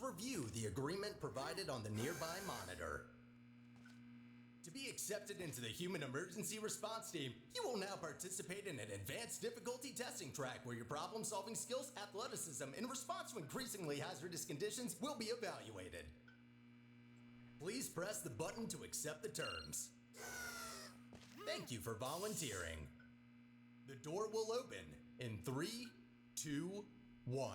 review the agreement provided on the nearby monitor. To be accepted into the Human Emergency Response Team, you will now participate in an advanced difficulty testing track where your problem-solving skills, athleticism, in response to increasingly hazardous conditions will be evaluated. Please press the button to accept the terms. Thank you for volunteering. The door will open in 3, 2, 1.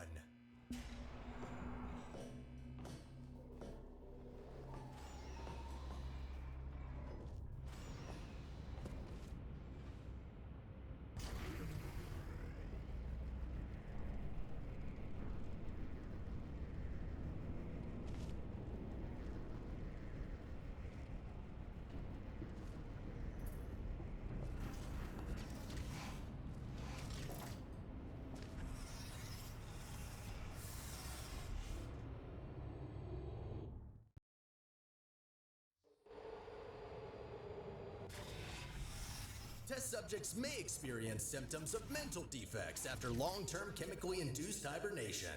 Test subjects may experience symptoms of mental defects after long-term chemically induced hibernation.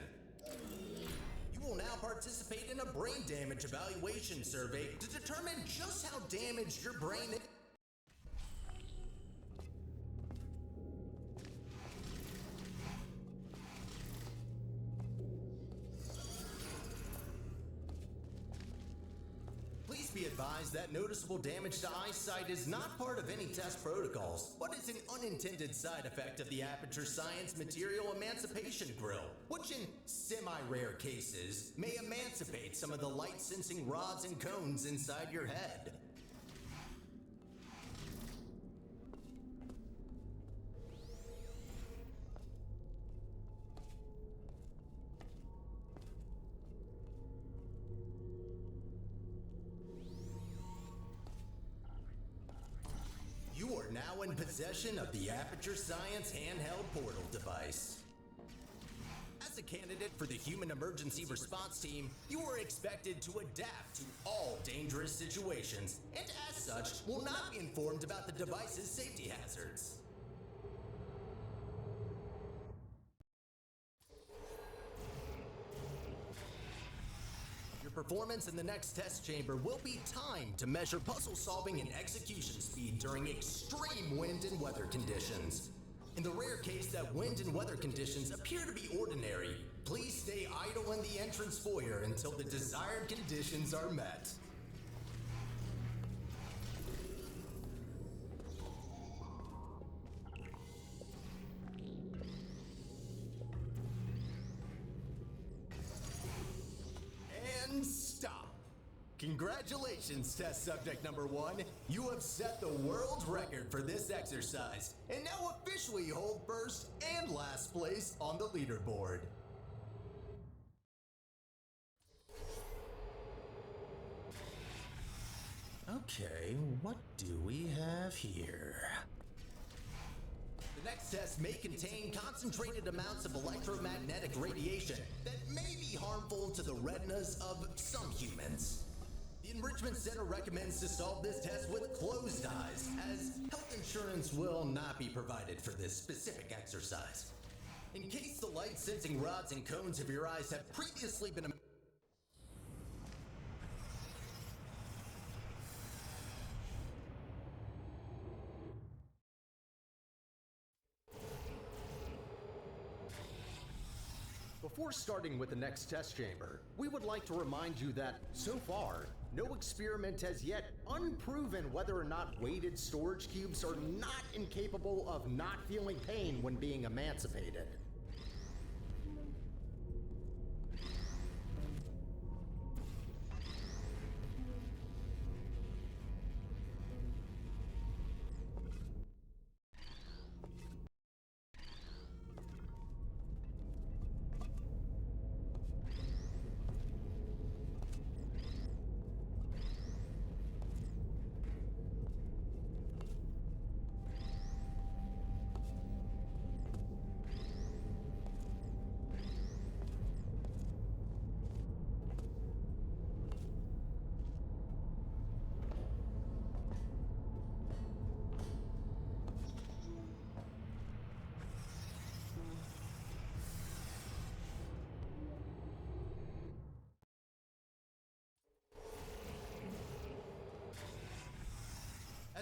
You will now participate in a brain damage evaluation survey to determine just how damaged your brain is. Be advised that noticeable damage to eyesight is not part of any test protocols, but is an unintended side effect of the Aperture Science Material Emancipation Grill, which in semi-rare cases may emancipate some of the light-sensing rods and cones inside your head. You are now in possession of the Aperture Science handheld portal device. As a candidate for the Human Emergency Response Team, you are expected to adapt to all dangerous situations, and as such, will not be informed about the device's safety hazards. Your performance in the next test chamber will be timed to measure puzzle solving and execution speed during extreme wind and weather conditions. In the rare case that wind and weather conditions appear to be ordinary, please stay idle in the entrance foyer until the desired conditions are met. Stop. Congratulations, test subject number 1. You have set the world record for this exercise and now officially hold first and last place on the leaderboard. Okay, what do we have here? The next test may contain concentrated amounts of electromagnetic radiation that may be harmful to the retinas of some humans. The Enrichment Center recommends to solve this test with closed eyes, as health insurance will not be provided for this specific exercise. In case the light-sensing rods and cones of your eyes have previously been Before starting with the next test chamber, we would like to remind you that, so far, no experiment has yet unproven whether or not weighted storage cubes are not incapable of not feeling pain when being emancipated.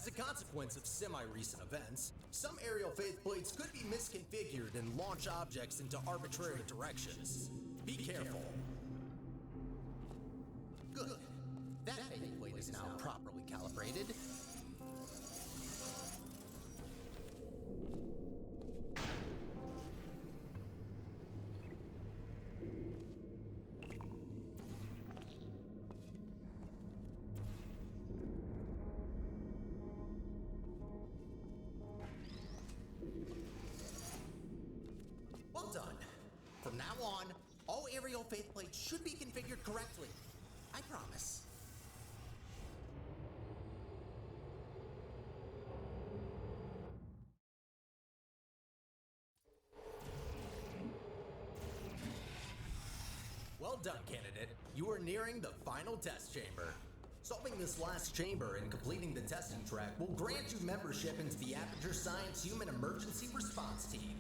a consequence of semi-recent events, some aerial faithblades could be misconfigured and launch objects into arbitrary directions. Be careful. Good. That faithblade is now properly calibrated. Well done. From now on, all aerial faithblades should be configured correctly. I promise. Well done, candidate. You are nearing the final test chamber. Solving this last chamber and completing the testing track will grant you membership into the Aperture Science Human Emergency Response Team.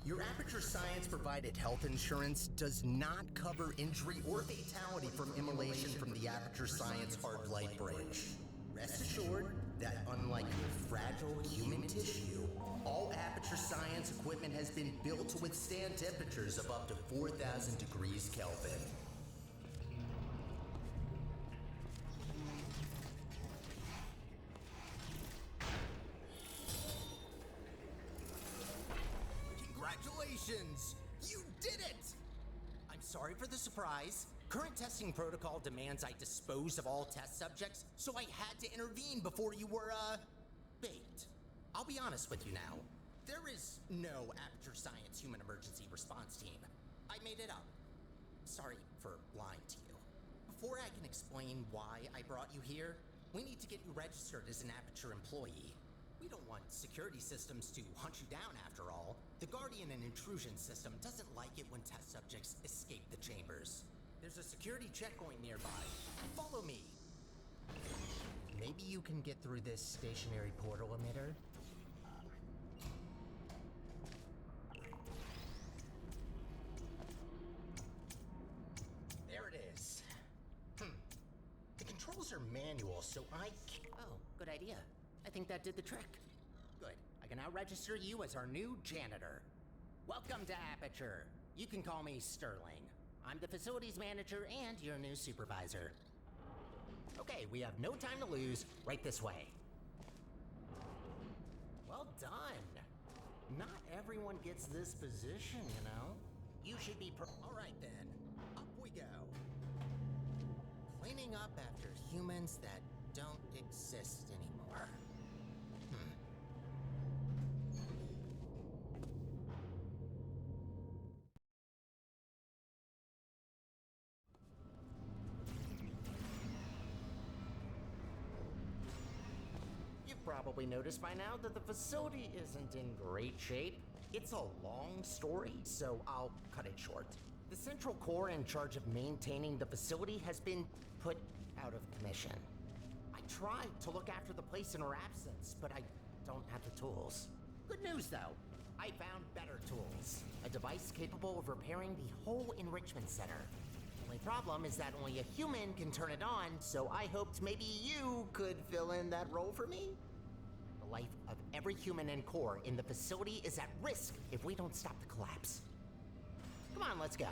Your Aperture Science provided health insurance does not cover injury or fatality from immolation from the Aperture Science Hard Light Bridge. Rest assured that unlike your fragile human tissue, all Aperture Science equipment has been built to withstand temperatures of up to 4,000 degrees Kelvin. Congratulations! You did it! I'm sorry for the surprise. Current testing protocol demands I dispose of all test subjects, so I had to intervene before you were, baked. I'll be honest with you now. There is no Aperture Science Human Emergency Response Team. I made it up. Sorry for lying to you. Before I can explain why I brought you here, we need to get you registered as an Aperture employee. We don't want security systems to hunt you down after all. The Guardian and Intrusion system doesn't like it when test subjects escape the chambers. There's a security checkpoint nearby. Follow me. Maybe you can get through this stationary portal emitter? There it is. The controls are manual, so Oh, good idea. I think that did the trick. Good. I can now register you as our new janitor. Welcome to Aperture. You can call me Sterling. I'm the facilities manager and your new supervisor. Okay, we have no time to lose. Right this way. Well done. Not everyone gets this position, you know? You should be All right then. Up we go. Cleaning up after humans that don't exist anymore. Probably noticed by now that the facility isn't in great shape. It's a long story, so I'll cut it short. The Central Core in charge of maintaining the facility has been put out of commission. I tried to look after the place in her absence, but I don't have the tools. Good news though, I found better tools. A device capable of repairing the whole enrichment center. The only problem is that only a human can turn it on, so I hoped maybe you could fill in that role for me? The life of every human and core in the facility is at risk if we don't stop the collapse. Come on, let's go.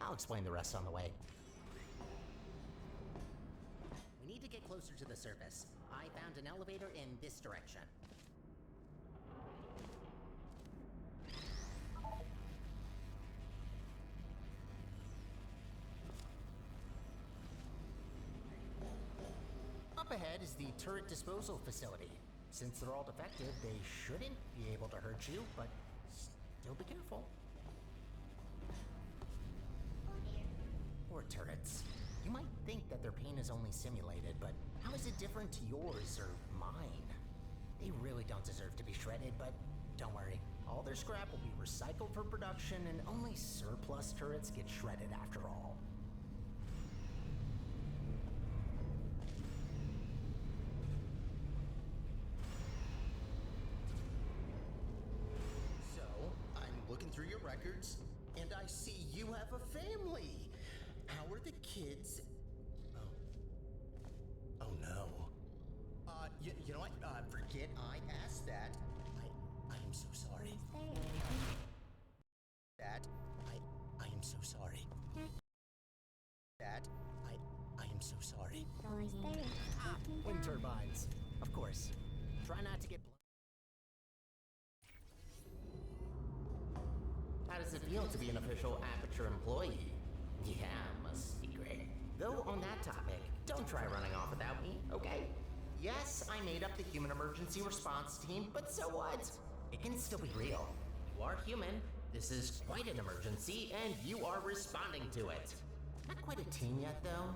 I'll explain the rest on the way. We need to get closer to the surface. I found an elevator in this direction. Up ahead is the turret disposal facility. Since they're all defective, they shouldn't be able to hurt you, but still be careful. Poor turrets. You might think that their pain is only simulated, but how is it different to yours or mine? They really don't deserve to be shredded, but don't worry. All their scrap will be recycled for production, and only surplus turrets get shredded after all. So, I'm looking through your records, and I see you have a family. How are the kids? Oh no. You know what? Forget I asked that. I am so sorry. I am so sorry. I am so sorry. Wind turbines. Of course. Try not to get How does it feel to be an official Aperture employee? Yeah, must be great. Though on that topic, don't try running off without me, okay? Yes, I made up the human emergency response team, but so what? It can still be real. You are human. This is quite an emergency, and you are responding to it. Not quite a team yet, though.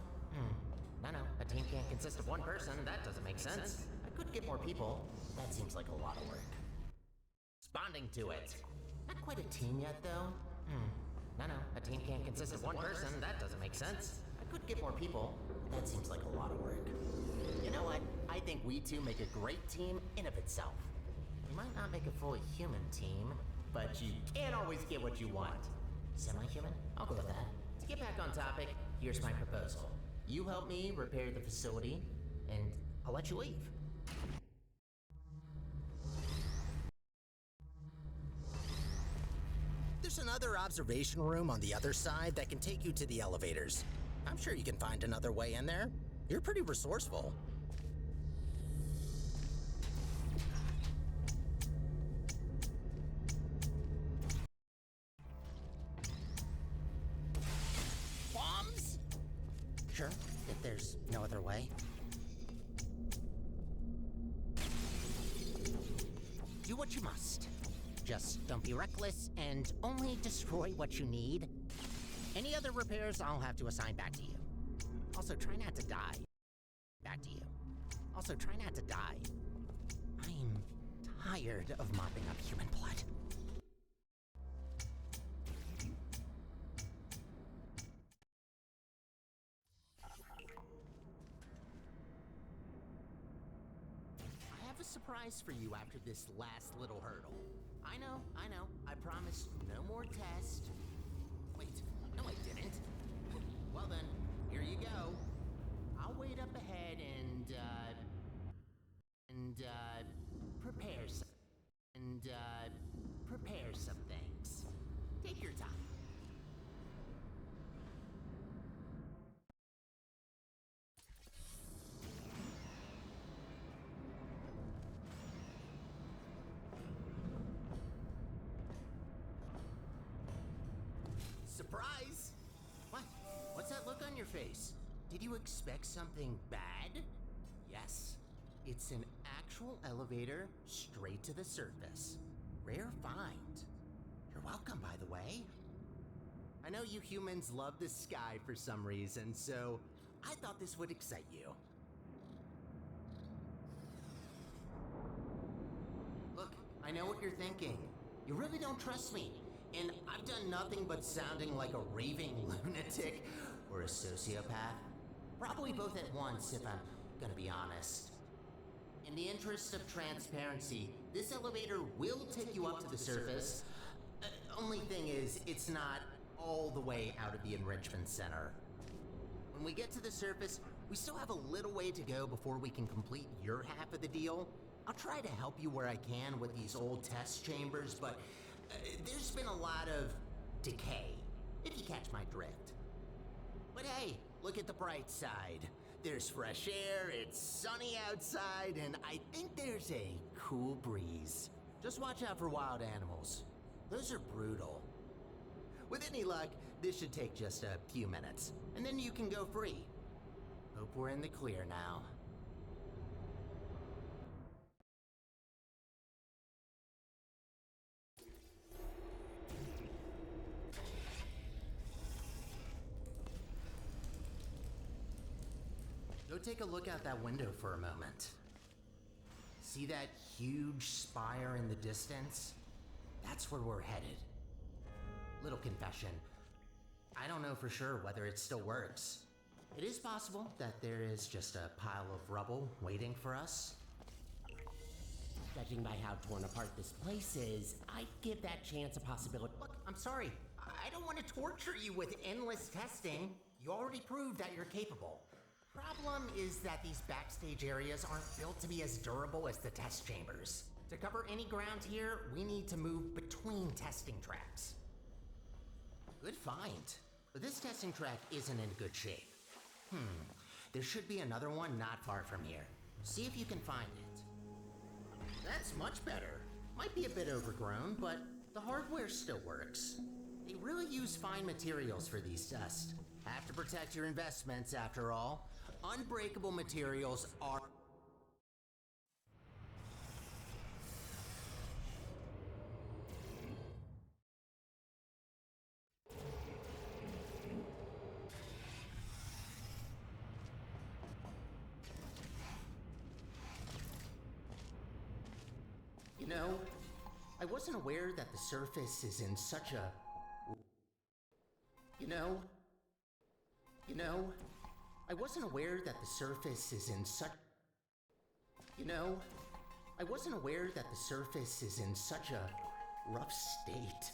No, a team can't consist of one person. That doesn't make sense. I could get more people. That seems like a lot of work. Responding to it. Not quite a team yet, though. No, a team can't consist of one person. That doesn't make sense. I could get more people. That seems like a lot of work. You know what? I think we two make a great team in of itself. We might not make a fully human team, but you can't always get what you want. Semi-human? I'll go with that. To get back on topic, here's my proposal. You help me repair the facility, and I'll let you leave. There's another observation room on the other side that can take you to the elevators. I'm sure you can find another way in there. You're pretty resourceful. Bombs? Sure, if there's no other way. Do what you must. Just don't be reckless and only destroy what you need. Any other repairs I'll have to assign back to you. Also, try not to die. Back to you. Also, try not to die. I'm tired of mopping up human blood. I have a surprise for you after this last little hurdle. I know. I promised no more tests. Wait, no I didn't. Well then, here you go. I'll wait up ahead and prepare some things. Take your time. Surprise! What? What's that look on your face? Did you expect something bad? Yes. It's an actual elevator straight to the surface. Rare find. You're welcome, by the way. I know you humans love the sky for some reason, so I thought this would excite you. Look, I know what you're thinking. You really don't trust me. And I've done nothing but sounding like a raving lunatic or a sociopath. Probably both at once, if I'm gonna be honest. In the interest of transparency, this elevator will take you up to the surface. Only thing is, it's not all the way out of the enrichment center. When we get to the surface, we still have a little way to go before we can complete your half of the deal. I'll try to help you where I can with these old test chambers, but there's been a lot of decay, if you catch my drift. But hey, look at the bright side. There's fresh air, it's sunny outside, and I think there's a cool breeze. Just watch out for wild animals. Those are brutal. With any luck, this should take just a few minutes, and then you can go free. Hope we're in the clear now. Go take a look out that window for a moment. See that huge spire in the distance? That's where we're headed. Little confession. I don't know for sure whether it still works. It is possible that there is just a pile of rubble waiting for us. Judging by how torn apart this place is, I'd give that chance a possibility. Look, I'm sorry. I don't want to torture you with endless testing. You already proved that you're capable. Problem is that these backstage areas aren't built to be as durable as the test chambers. To cover any ground here, we need to move between testing tracks. Good find. But this testing track isn't in good shape. There should be another one not far from here. See if you can find it. That's much better. Might be a bit overgrown, but the hardware still works. They really use fine materials for these tests. Have to protect your investments after all. Unbreakable materials are... You know, I wasn't aware that the surface is in such a... You know, I wasn't aware that the surface is in such... I wasn't aware that the surface is in such a rough state.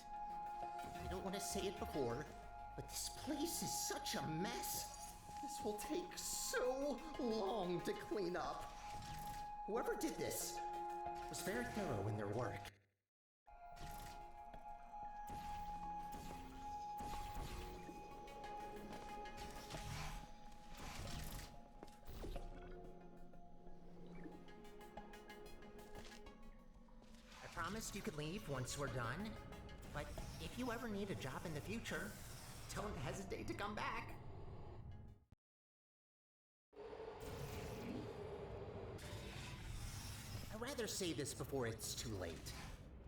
I don't want to say it before, but this place is such a mess. This will take so long to clean up. Whoever did this was very thorough in their work. I promised you could leave once we're done, but if you ever need a job in the future, don't hesitate to come back. I'd rather say this before it's too late.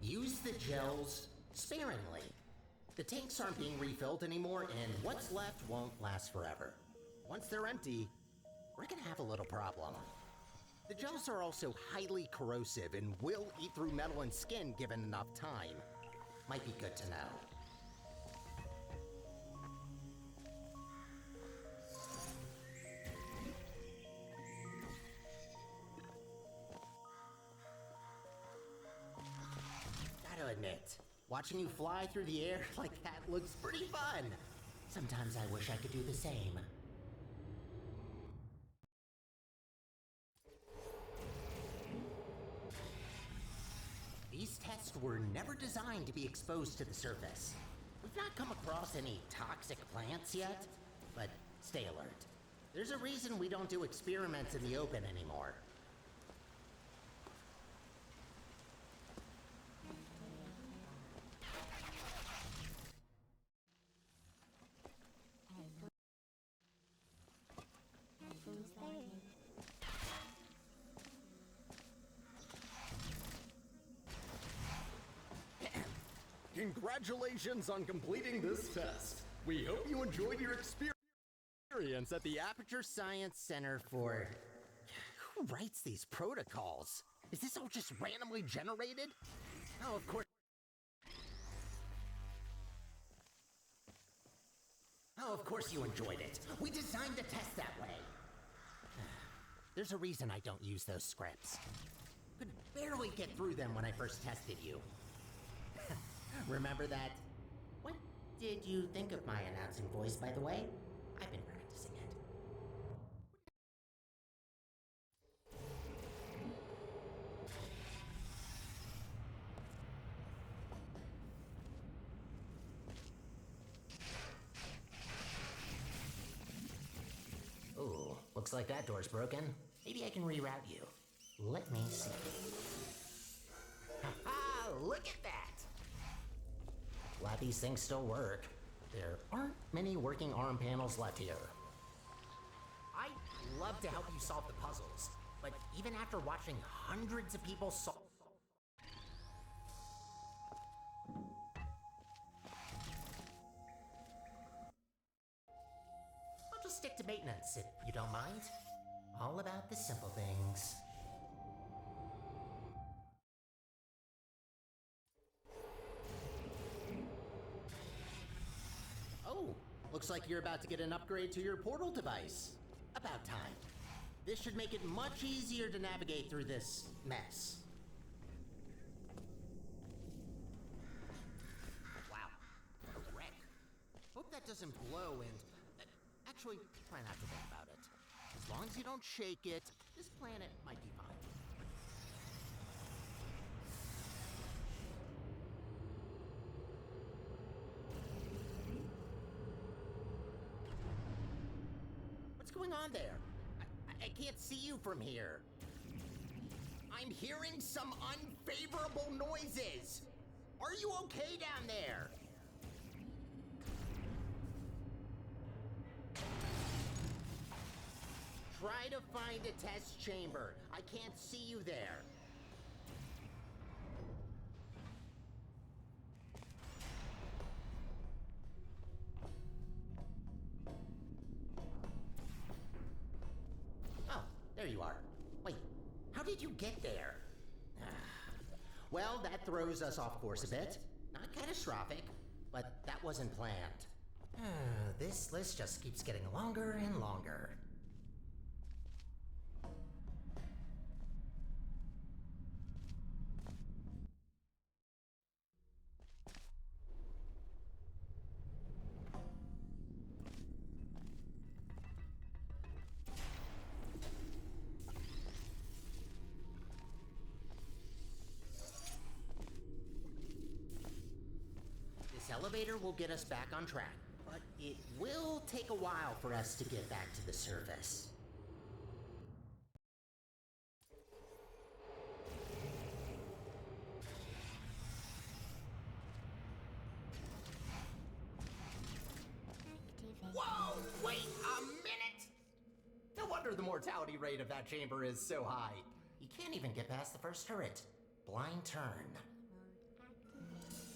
Use the gels sparingly. The tanks aren't being refilled anymore, and what's left won't last forever. Once they're empty, we're gonna have a little problem. The gels are also highly corrosive and will eat through metal and skin given enough time. Might be good to know. Gotta admit, watching you fly through the air like that looks pretty fun. Sometimes I wish I could do the same. These tests were never designed to be exposed to the surface. We've not come across any toxic plants yet, but stay alert. There's a reason we don't do experiments in the open anymore. Congratulations on completing this test. We hope you enjoyed your experience at the Aperture Science Center for... Who writes these protocols? Is this all just randomly generated? Oh, of course... Oh, of course you enjoyed it. We designed the test that way. There's a reason I don't use those scripts. Could barely get through them when I first tested you. Remember that? What did you think of my announcing voice, by the way? I've been practicing it. Ooh, looks like that door's broken. Maybe I can reroute you. Let me see. Ha-ha! Look at that! Glad these things still work. There aren't many working arm panels left here. I'd love to help you solve the puzzles, but even after watching hundreds of people solve... I'll just stick to maintenance if you don't mind. All about the simple things. Looks like you're about to get an upgrade to your portal device. About time. This should make it much easier to navigate through this mess. Wow, a wreck. Hope that doesn't blow and... actually, try not to think about it. As long as you don't shake it, this planet might be fine. What's going on there? I can't see you from here. I'm hearing some unfavorable noises. Are you okay down there? Try to find a test chamber. I can't see you there. Oh, there you are. Wait, how did you get there? Well, that throws us off course a bit. Not catastrophic, but that wasn't planned. This list just keeps getting longer and longer. This elevator will get us back on track, but it will take a while for us to get back to the surface. Whoa! Wait a minute! No wonder the mortality rate of that chamber is so high. You can't even get past the first turret. Blind turn.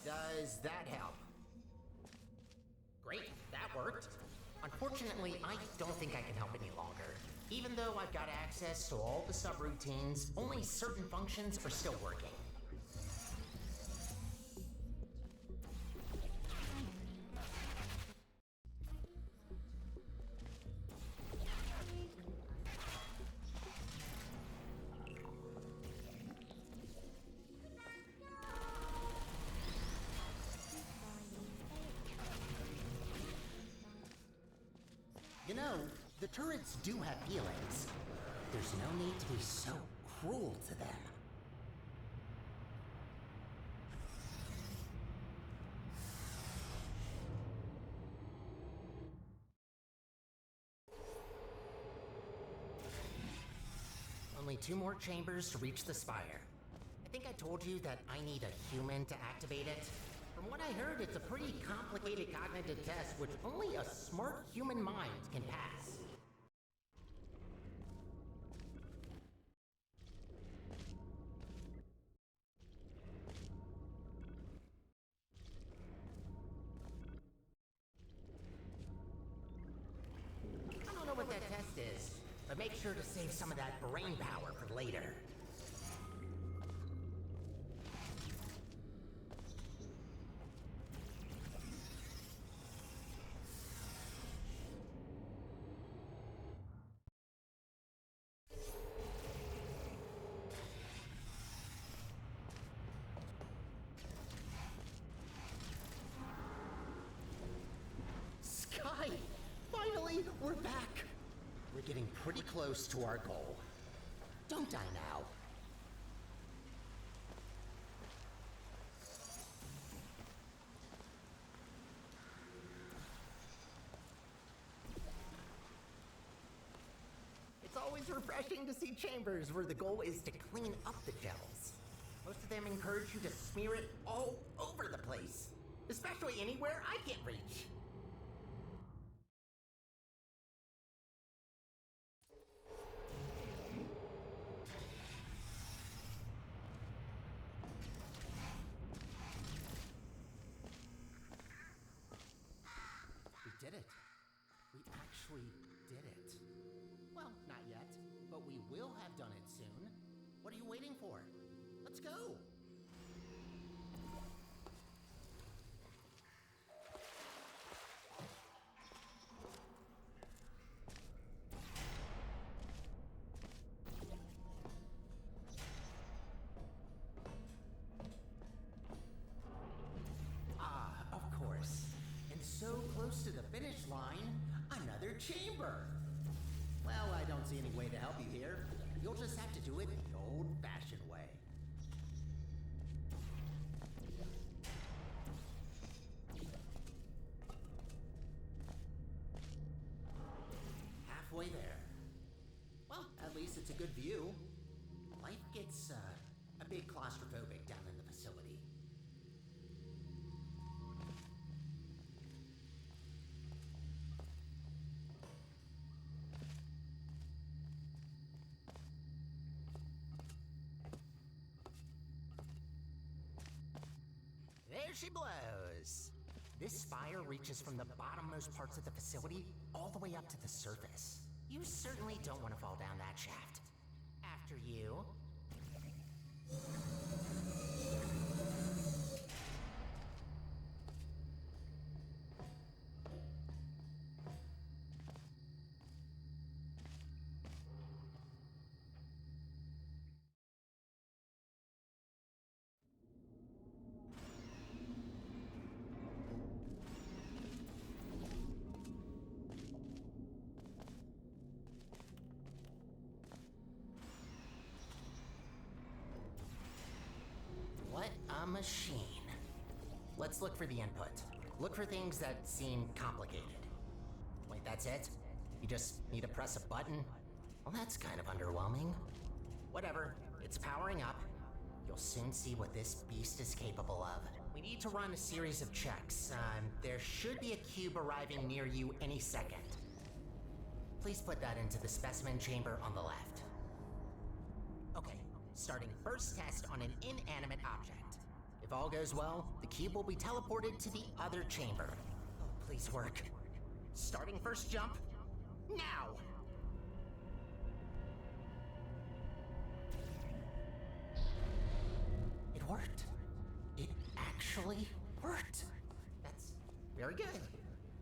Does that help? Great, that worked. Unfortunately, I don't think I can help any longer. Even though I've got access to all the subroutines, only certain functions are still working. You know, the turrets do have feelings. There's no need to be so cruel to them. Only 2 more chambers to reach the spire. I think I told you that I need a human to activate it. From what I heard, it's a pretty complicated cognitive test which only a smart human mind can pass. I don't know what that test is, but make sure to save some of that brain power for later. Sky! Finally, we're back! We're getting pretty close to our goal. Don't die now. It's always refreshing to see chambers where the goal is to clean up the gels. Most of them encourage you to smear it all over the place, especially anywhere I can't reach. We did it. We actually did it. Well, not yet, but we will have done it soon. What are you waiting for? Let's go! your chamber. Well, I don't see any way to help you here. You'll just have to do it the old-fashioned way. Halfway there. Well, at least it's a good view. Life gets a bit claustrophobic down in the facility. There she blows. This spire reaches from the bottommost parts of the facility all the way up to the surface. You certainly don't want to fall down that shaft. After you. What a machine. Let's look for the input. Look for things that seem complicated. Wait, that's it? You just need to press a button? Well, that's kind of underwhelming. Whatever, it's powering up. You'll soon see what this beast is capable of. We need to run a series of checks. There should be a cube arriving near you any second. Please put that into the specimen chamber on the left. Okay, starting first test on an inanimate object. If all goes well, the cube will be teleported to the other chamber. Oh, please work. Starting first jump, now! It worked. It actually worked. That's very good.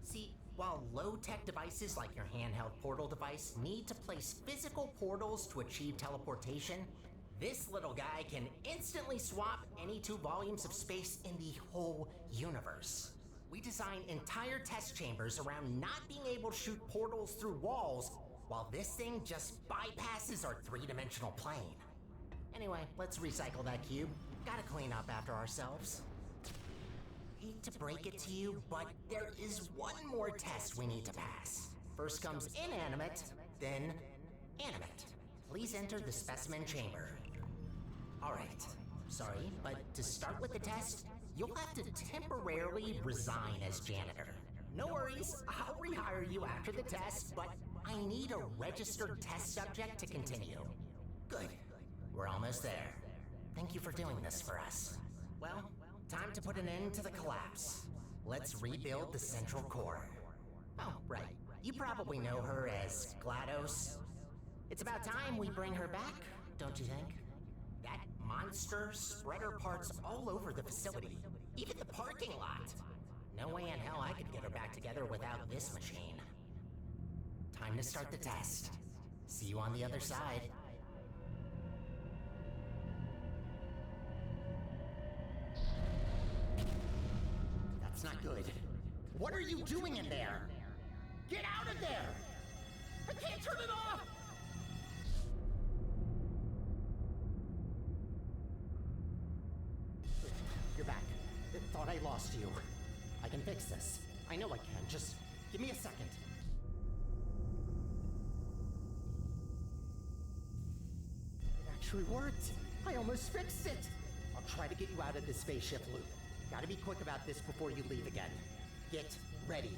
See, while low-tech devices like your handheld portal device need to place physical portals to achieve teleportation, this little guy can instantly swap any 2 volumes of space in the whole universe. We design entire test chambers around not being able to shoot portals through walls, while this thing just bypasses our 3-dimensional plane. Anyway, let's recycle that cube. Gotta clean up after ourselves. Hate to break it to you, but there is one more test we need to pass. First comes inanimate, then animate. Please enter the specimen chamber. Alright, sorry, but to start with the test, you'll have to temporarily resign as janitor. No worries, I'll rehire you after the test, but I need a registered test subject to continue. Good, we're almost there. Thank you for doing this for us. Well, time to put an end to the collapse. Let's rebuild the central core. Oh, right, you probably know her as GLaDOS. It's about time we bring her back, don't you think? That monster spread her parts all over the facility, even the parking lot. No way in hell I could get her back together without this machine. Time to start the test. See you on the other side. That's not good. What are you doing in there? Get out of there! I can't turn it off! You're back. Thought I lost you. I can fix this. I know I can. Just give me a second. It actually worked. I almost fixed it. I'll try to get you out of this spaceship loop. Gotta be quick about this before you leave again. Get ready.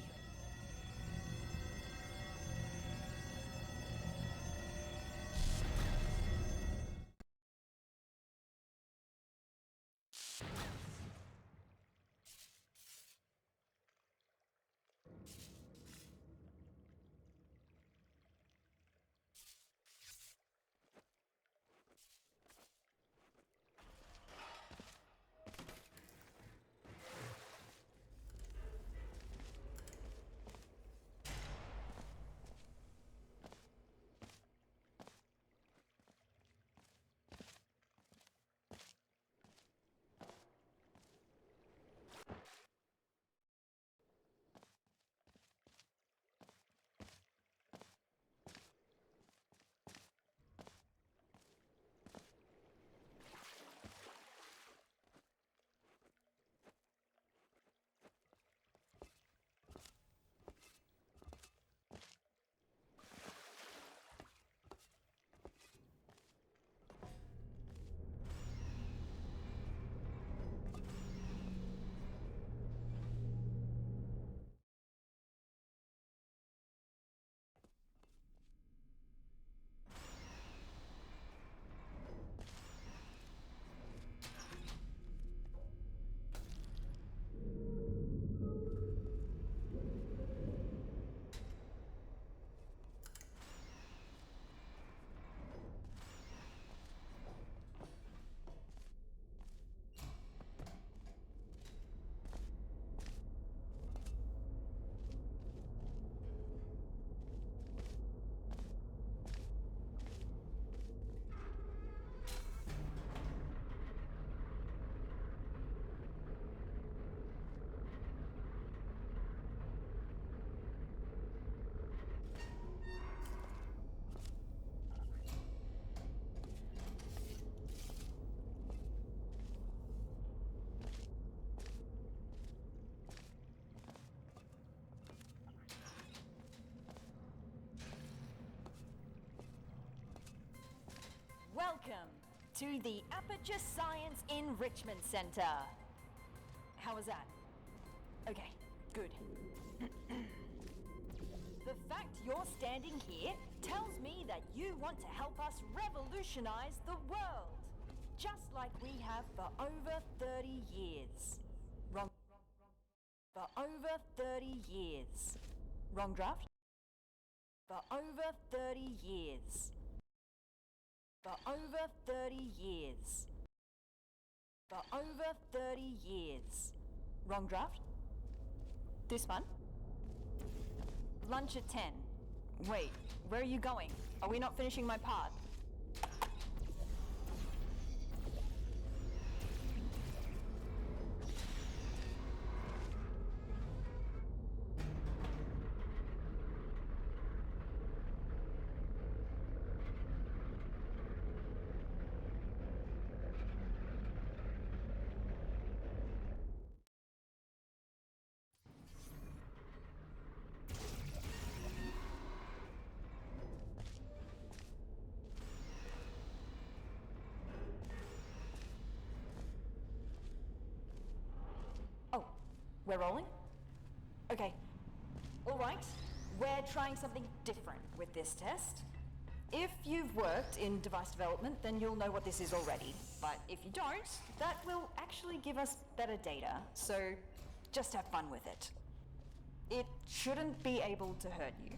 to the Aperture Science Enrichment Center. How was that? Okay, good. The fact you're standing here tells me that you want to help us revolutionize the world, just like we have for over 30 years. Wrong. For over 30 years. Wrong draft. For over 30 years. For over 30 years. For over 30 years. Wrong draft. This one. Lunch at 10. Wait, where are you going? Are we not finishing my part? Oh, we're rolling? Okay. All right. We're trying something different with this test. If you've worked in device development, then you'll know what this is already. But if you don't, that will actually give us better data. So just have fun with it. It shouldn't be able to hurt you.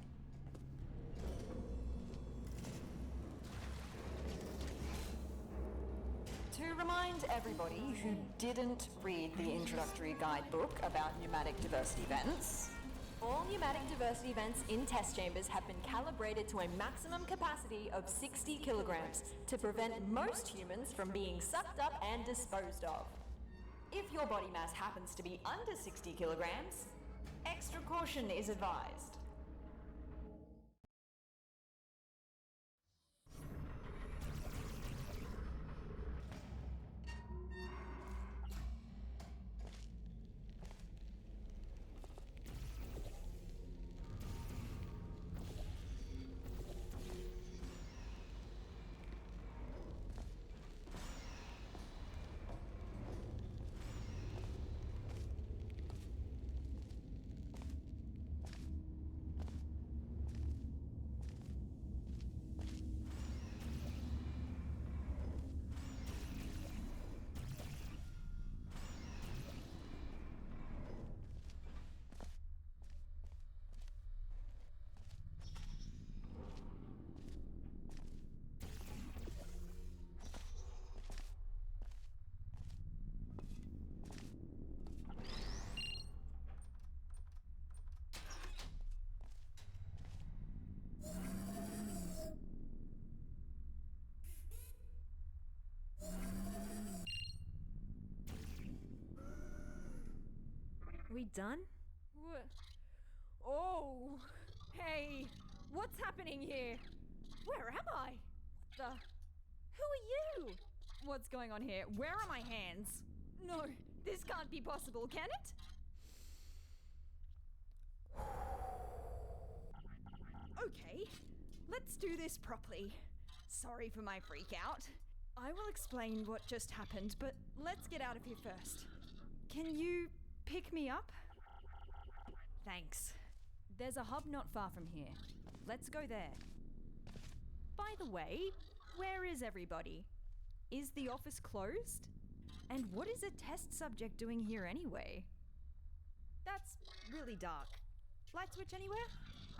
To remind everybody who didn't read the introductory guidebook about pneumatic diversity vents, all pneumatic diversity vents in test chambers have been calibrated to a maximum capacity of 60 kilograms to prevent most humans from being sucked up and disposed of. If your body mass happens to be under 60 kilograms, extra caution is advised. We done? Oh, hey, what's happening here? Where am I? Who are you? What's going on here? Where are my hands? No, this can't be possible, can it? Okay, let's do this properly. Sorry for my freak out. I will explain what just happened, but let's get out of here first. Can you pick me up? Thanks. There's a hub not far from here. Let's go there. By the way, where is everybody? Is the office closed? And what is a test subject doing here anyway? That's really dark. Light switch anywhere?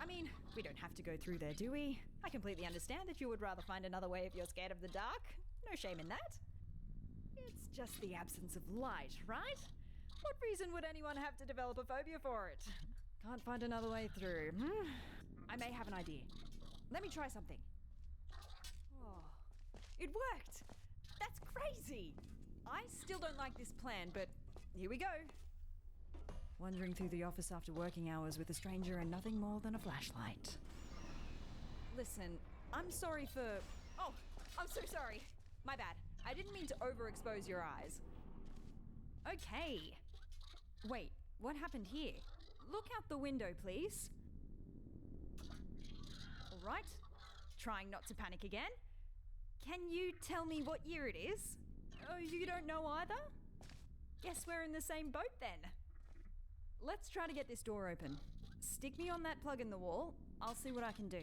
I mean, we don't have to go through there, do we? I completely understand if you would rather find another way if you're scared of the dark. No shame in that. It's just the absence of light, right? What reason would anyone have to develop a phobia for it? Can't find another way through. I may have an idea. Let me try something. Oh, it worked! That's crazy! I still don't like this plan, but here we go. Wandering through the office after working hours with a stranger and nothing more than a flashlight. Listen, I'm sorry for... Oh, I'm so sorry. My bad. I didn't mean to overexpose your eyes. Okay. Wait, what happened here? Look out the window, please. All right. Trying not to panic again. Can you tell me what year it is? Oh, you don't know either? Guess we're in the same boat then. Let's try to get this door open. Stick me on that plug in the wall. I'll see what I can do.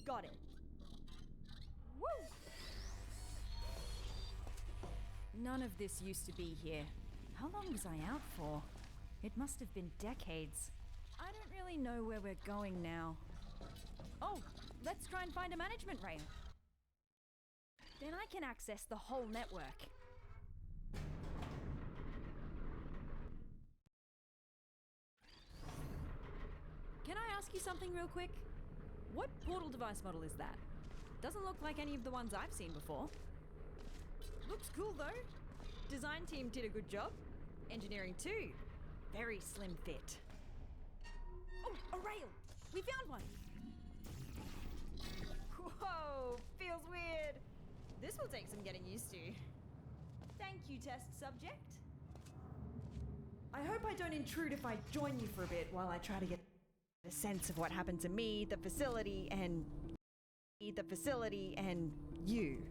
Got it. Woo! None of this used to be here. How long was I out for? It must have been decades. I don't really know where we're going now. Oh, let's try and find a management rail. Then I can access the whole network. Can I ask you something real quick? What portal device model is that? Doesn't look like any of the ones I've seen before. Looks cool though. Design team did a good job. Engineering too. Very slim fit. Oh, a rail! We found one! Whoa, feels weird. This will take some getting used to. Thank you, test subject. I hope I don't intrude if I join you for a bit while I try to get a sense of what happened to me, the facility, and you.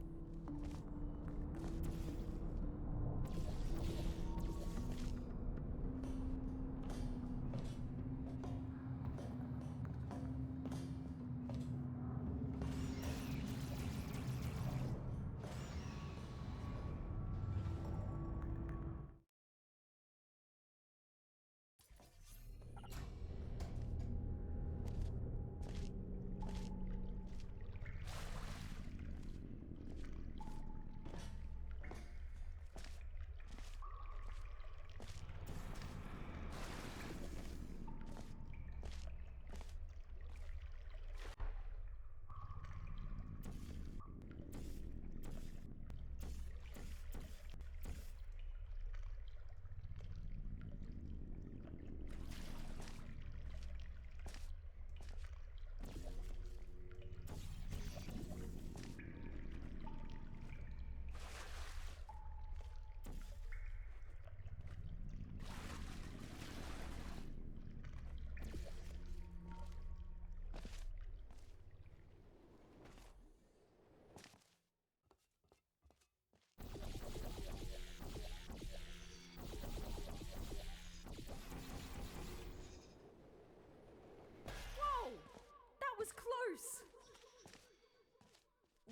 Was close!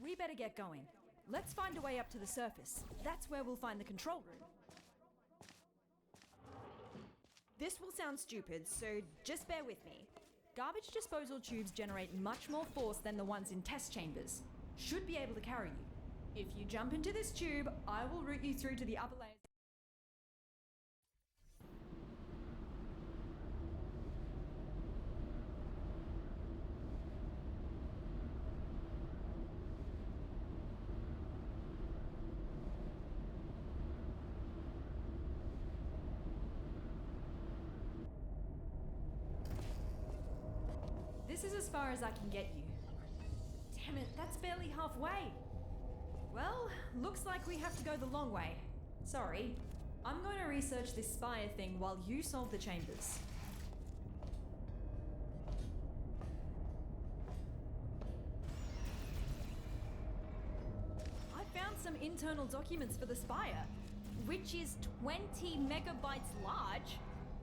We better get going. Let's find a way up to the surface. That's where we'll find the control room. This will sound stupid, so just bear with me. Garbage disposal tubes generate much more force than the ones in test chambers. Should be able to carry you. If you jump into this tube, I will route you through to the upper layers. This is as far as I can get you. Damn it, that's barely halfway. Well, looks like we have to go the long way. Sorry. I'm going to research this Spire thing while you solve the chambers. I found some internal documents for the Spire, which is 20 megabytes large.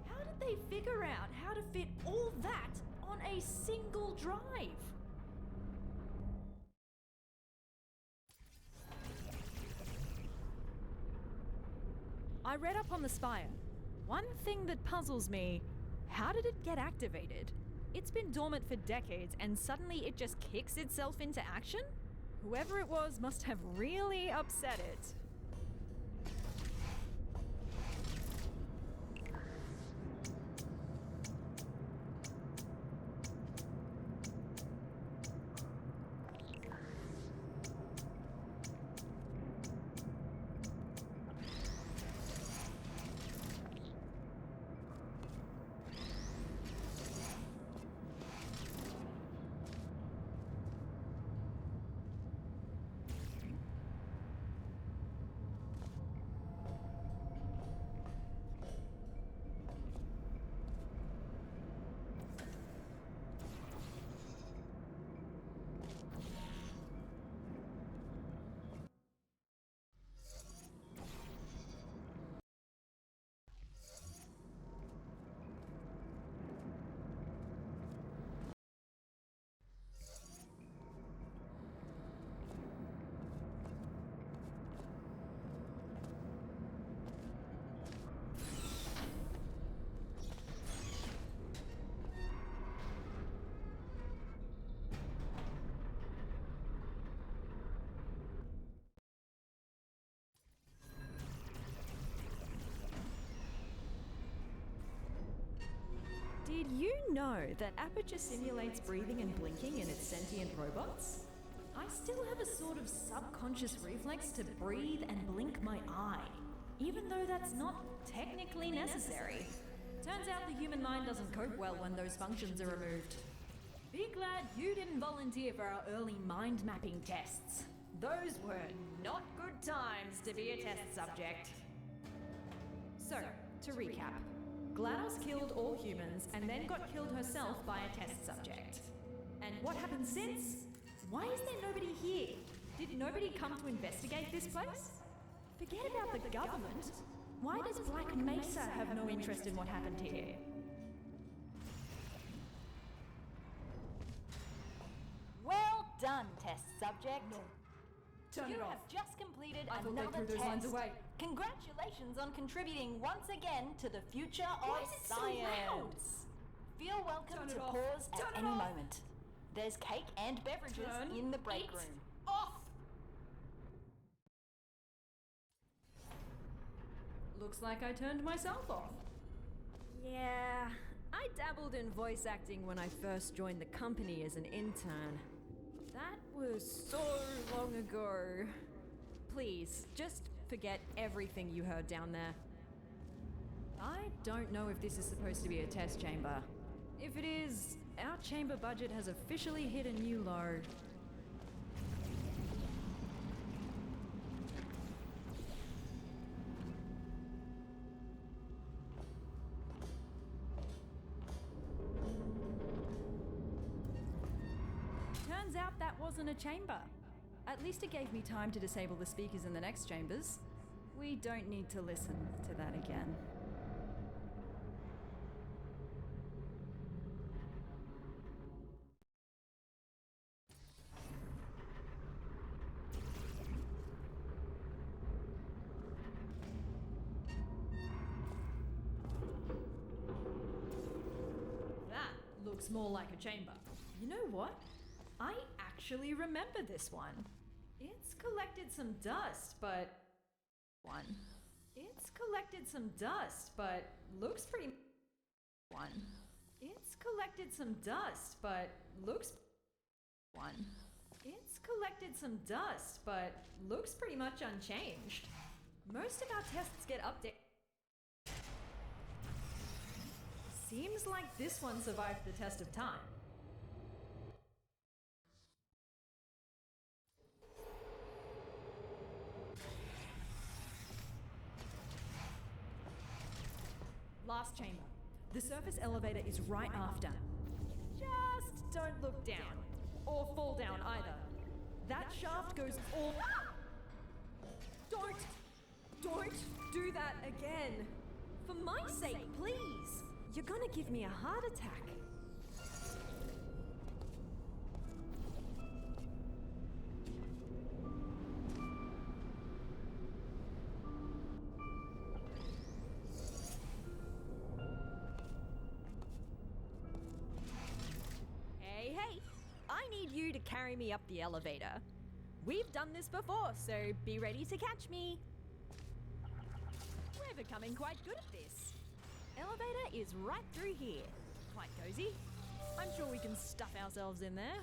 How did they figure out how to fit all that on a single drive? I read up on the Spire. One thing that puzzles me, how did it get activated? It's been dormant for decades and suddenly it just kicks itself into action? Whoever it was must have really upset it. you know that Aperture simulates breathing and blinking in its sentient robots? I still have a sort of subconscious reflex to breathe and blink my eye, even though that's not technically necessary. Turns out the human mind doesn't cope well when those functions are removed. Be glad you didn't volunteer for our early mind mapping tests. Those were not good times to be a test subject. So, to recap, GLaDOS killed all humans and then got killed herself by a test subject. And what happened since? Why is there nobody here? Did nobody come to investigate this place? Forget about the government. Why does Black Mesa have no interest in what happened here? Well done, test subject. Turn You it off. have just completed I thought they another threw those test. lines away. Congratulations on contributing once again to the future Why of is it so science. loud? Feel welcome Turn it to off. pause Turn at it any off. moment. There's cake and beverages Turn in the break it room. off! Looks like I turned myself off. Yeah, I dabbled in voice acting when I first joined the company as an intern. That was so long ago. Please, just forget everything you heard down there. I don't know if this is supposed to be a test chamber. If it is, our chamber budget has officially hit a new low. Turns out that wasn't a chamber. At least it gave me time to disable the speakers in the next chambers. We don't need to listen to that again. That looks more like a chamber. You know what? I actually remember this one. It's collected some dust, but... It's collected some dust, but looks pretty... It's collected some dust, but looks... It's collected some dust, but looks pretty much unchanged. Most of our tests get updated. Seems like this one survived the test of time. Last chamber. The surface elevator is right after. Just don't look down. Or fall down either. That shaft goes all... Don't do that again. For my sake, please. You're gonna give me a heart attack. Hey, I need you to carry me up the elevator. We've done this before, so be ready to catch me. We're becoming quite good at this. Elevator is right through here. Quite cozy. I'm sure we can stuff ourselves in there.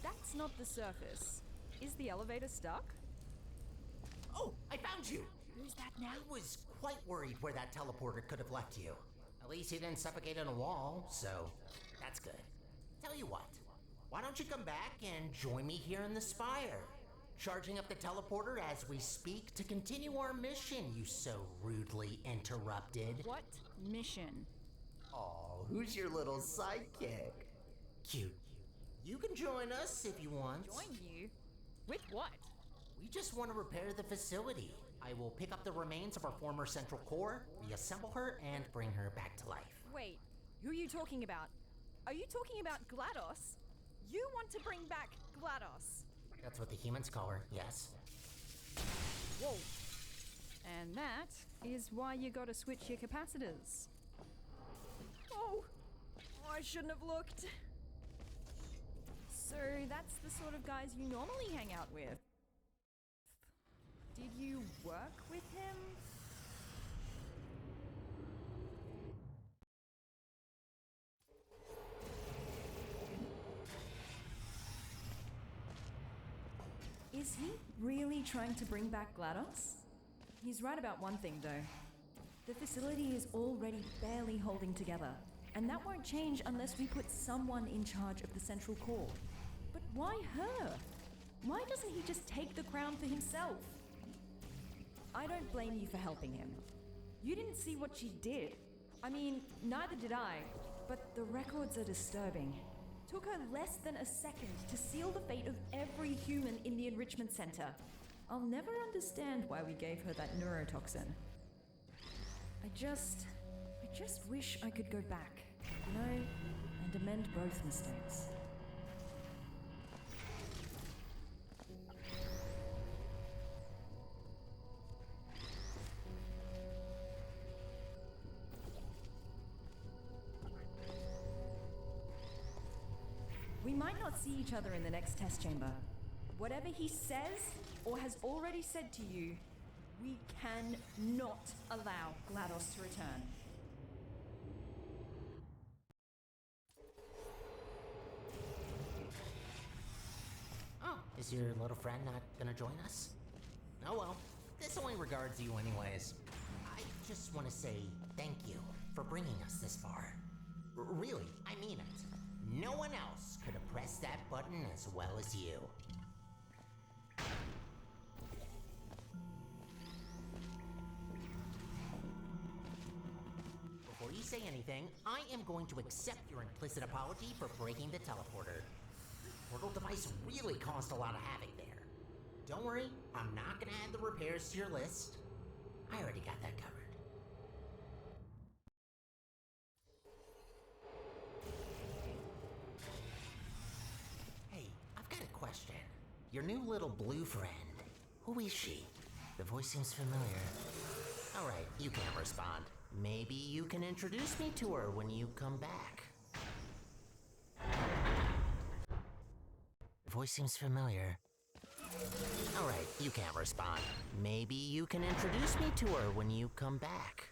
That's not the surface. Is the elevator stuck? Oh, I found you! Who's that now? I was quite worried where that teleporter could have left you. At least he didn't suffocate in a wall, so that's good. Tell you what, why don't you come back and join me here in the spire? Charging up the teleporter as we speak to continue our mission you so rudely interrupted. What mission? Oh, who's your little sidekick? Cute. You can join us if you want. Join you? With what? We just want to repair the facility. I will pick up the remains of our former central core, reassemble her, and bring her back to life. Wait, who are you talking about? Are you talking about GLaDOS? You want to bring back GLaDOS? That's what the humans call her, yes. Whoa. And that is why you gotta switch your capacitors. Oh, I shouldn't have looked. So that's the sort of guys you normally hang out with. Did you work with him? Is he really trying to bring back GLaDOS? He's right about one thing, though. The facility is already barely holding together, and that won't change unless we put someone in charge of the central core. But why her? Why doesn't he just take the crown for himself? I don't blame you for helping him. You didn't see what she did. I mean, neither did I, but the records are disturbing. Took her less than a second to seal the fate of every human in the enrichment center. I'll never understand why we gave her that neurotoxin. I just wish I could go back, you know, and amend both mistakes. We might not see each other in the next test chamber. Whatever he says, or has already said to you, we cannot allow GLaDOS to return. Oh, is your little friend not gonna join us? Oh well, this only regards you anyways. I just want to say thank you for bringing us this far. Really, I mean it. No one else could have pressed that button as well as you. Before you say anything, I am going to accept your implicit apology for breaking the teleporter. Portal device really caused a lot of havoc there. Don't worry, I'm not gonna add the repairs to your list. I already got that covered. Hey, I've got a question. Your new little blue friend, who is she? The voice seems familiar. Alright, you can't respond. Maybe you can introduce me to her when you come back. The voice seems familiar. Alright, you can't respond. Maybe you can introduce me to her when you come back.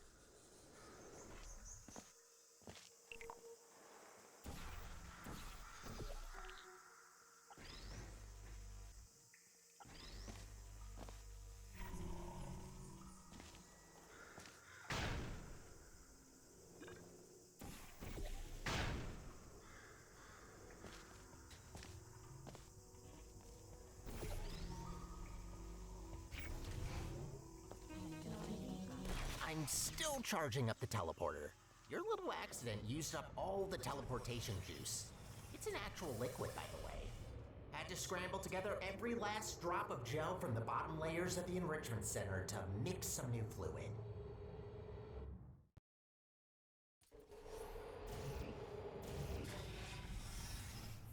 I'm still charging up the teleporter. Your little accident used up all the teleportation juice. It's an actual liquid, by the way. Had to scramble together every last drop of gel from the bottom layers of the enrichment center to mix some new fluid.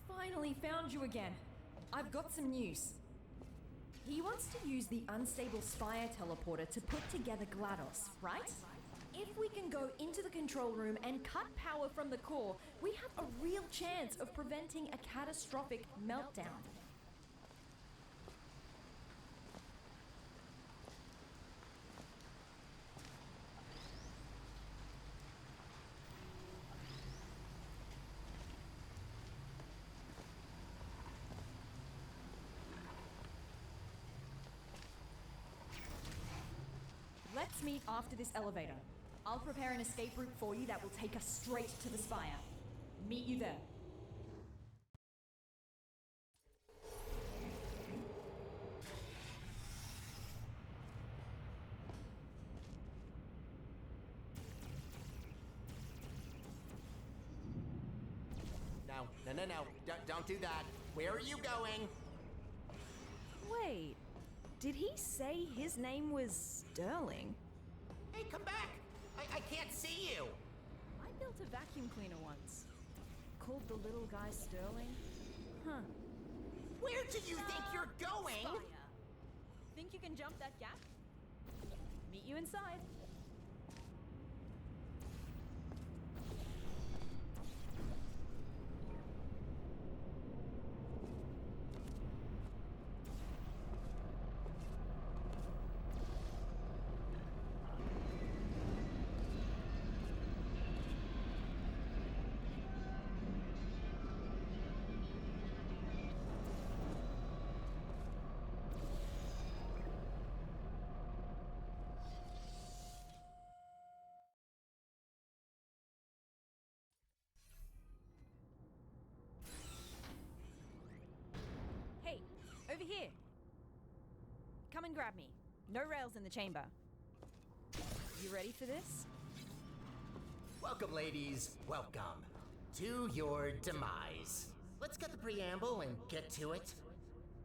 Finally found you again. I've got some news. He wants to use the unstable Spire teleporter to put together GLaDOS, right? If we can go into the control room and cut power from the core, we have a real chance of preventing a catastrophic meltdown. Let's meet after this elevator. I'll prepare an escape route for you that will take us straight to the Spire. Meet you there. No. Don't do that. Where are you going? Wait, did he say his name was Sterling? Hey, come back! I can't see you! I built a vacuum cleaner once. Called the little guy Sterling? Huh. Where do you think you're going? Spire. Think you can jump that gap? Meet you inside. and grab me. No rails in the chamber. You ready for this? Welcome, ladies. Welcome to your demise. Let's get the preamble and get to it.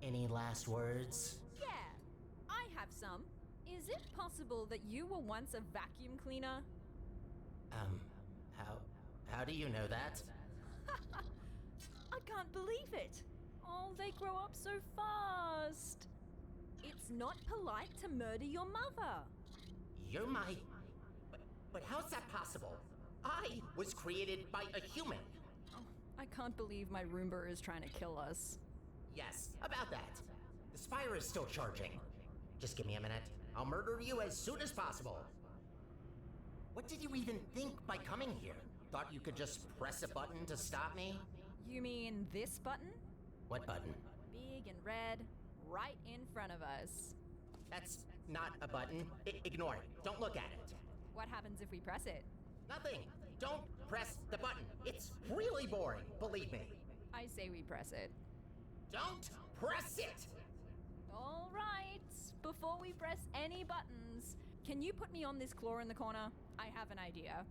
Any last words? Yeah, I have some. Is it possible that you were once a vacuum cleaner? How do you know that? I can't believe it. Oh, they grow up so fast. It's not polite to murder your mother. You're my... But how's that possible? I was created by a human. I can't believe my Roomba is trying to kill us. Yes, about that. The Spire is still charging. Just give me a minute. I'll murder you as soon as possible. What did you even think by coming here? Thought you could just press a button to stop me? You mean this button? What button? Big and red, right in front of us. That's not a button. Ignore it. Don't look at it. What happens if we press it? Nothing. Don't press the button. It's really boring, believe me. I say we press it. Don't press it! All right. Before we press any buttons, can you put me on this claw in the corner? I have an idea.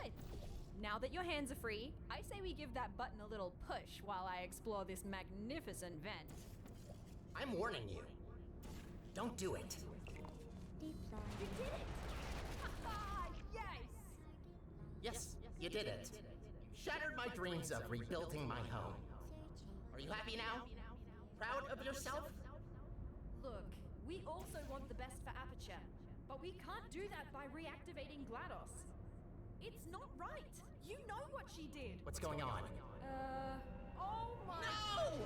Good. Now that your hands are free, I say we give that button a little push while I explore this magnificent vent. I'm warning you. Don't do it. You did it! Yes! Yes, you did it. Shattered my dreams of rebuilding my home. Are you happy now? Proud of yourself? Look, we also want the best for Aperture, but we can't do that by reactivating GLaDOS. It's not right. You know what she did. What's going on? Oh my... No!